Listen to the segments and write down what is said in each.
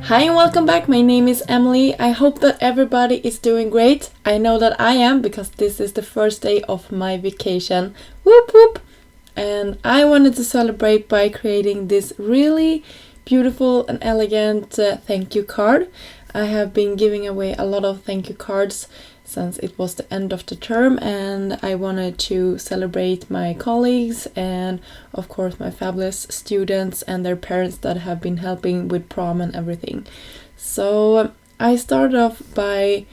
Hi and welcome back. My name is Emily. I hope that everybody is doing great. I know that I am because this is the first day of my vacation. Whoop whoop! And I wanted to celebrate by creating this really beautiful and elegant thank you card. I have been giving away a lot of thank you cards since it was the end of the term, and I wanted to celebrate my colleagues and of course my fabulous students and their parents that have been helping with prom and everything. So I started off by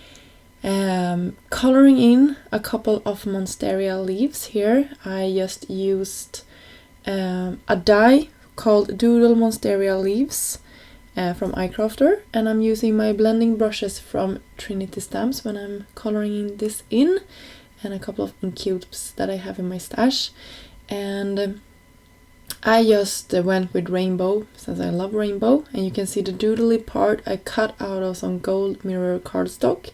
coloring in a couple of Monstera leaves here. I just used a die called Doodle Monstera leaves from Icrafter, and I'm using my blending brushes from Trinity Stamps when I'm coloring this in, and a couple of ink cubes that I have in my stash. And I just went with rainbow since I love rainbow, and you can see the doodly part I cut out of some gold mirror cardstock.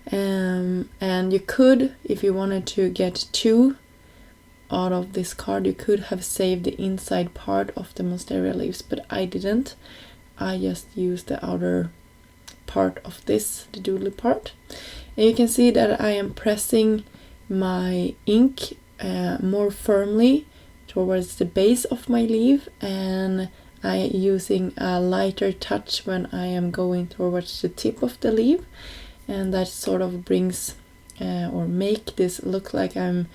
And you could, if you wanted to get two out of this card, you could have saved the inside part of the Monstera leaves, but I didn't. I just used the outer part of this, the doodly part. And you can see that I am pressing my ink more firmly towards the base of my leaf, and I am using a lighter touch when I am going towards the tip of the leaf, and that sort of brings or make this look like I'm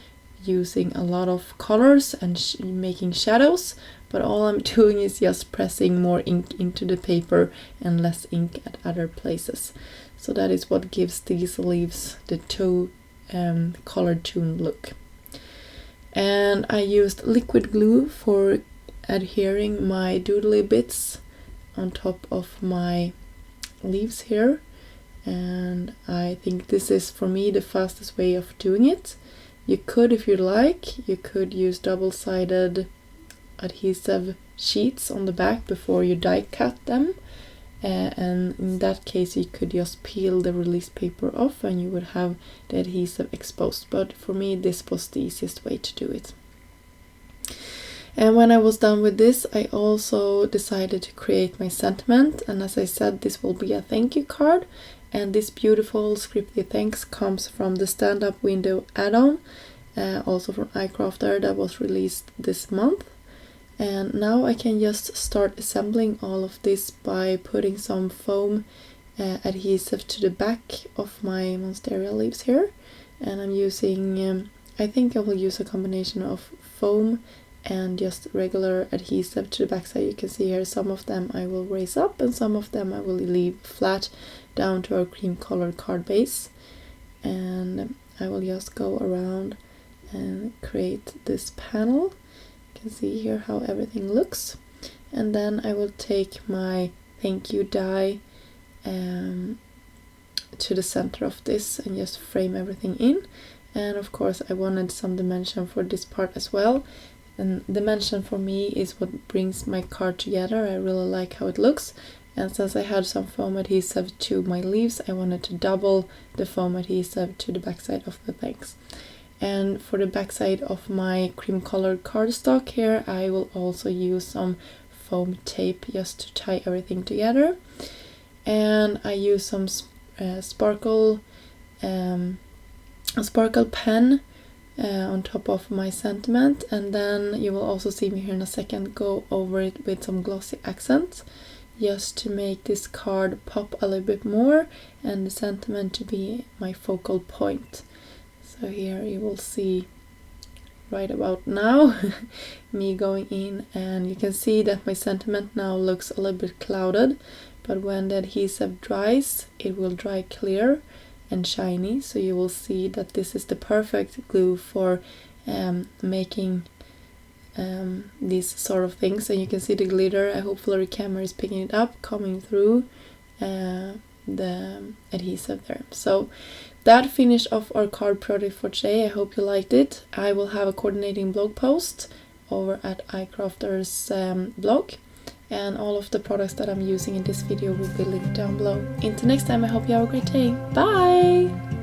using a lot of colors and making shadows, but all I'm doing is just pressing more ink into the paper and less ink at other places. So that is what gives these leaves the two colored tone look. And I used liquid glue for adhering my doodly bits on top of my leaves here, and I think this is for me the fastest way of doing it. You could, if you like, you could use double-sided adhesive sheets on the back before you die cut them, and in that case you could just peel the release paper off and you would have the adhesive exposed, but for me this was the easiest way to do it. And when I was done with this, I also decided to create my sentiment, and as I said, this will be a thank you card, and this beautiful scripty thanks comes from the stand-up window add-on, also from Icrafter, that was released this month. And now I can just start assembling all of this by putting some foam adhesive to the back of my Monstera leaves here, and I'm using I think I will use a combination of foam and just regular adhesive to the back side. You can see here some of them I will raise up and some of them I will leave flat down to our cream colored card base, and I will just go around and create this panel. You can see here how everything looks, and then I will take my thank you die to the center of this and just frame everything in. And of course I wanted some dimension for this part as well, and dimension for me is what brings my card together. I really like how it looks, and since I had some foam adhesive to my leaves, I wanted to double the foam adhesive to the backside of the thanks. And for the backside of my cream colored cardstock here, I will also use some foam tape just to tie everything together. And I use some sparkle pen on top of my sentiment, and then you will also see me here in a second go over it with some glossy accents just to make this card pop a little bit more and the sentiment to be my focal point. So here you will see right about now me going in, and you can see that my sentiment now looks a little bit clouded, but when the adhesive dries it will dry clear and shiny, so you will see that this is the perfect glue for making these sort of things. And you can see the glitter, hopefully the camera is picking it up, coming through the adhesive there. So that finished off our card project for today. I hope you liked it. I will have a coordinating blog post over at Icrafter's blog, and all of the products that I'm using in this video will be linked down below. Until next time, I hope you have a great day. Bye!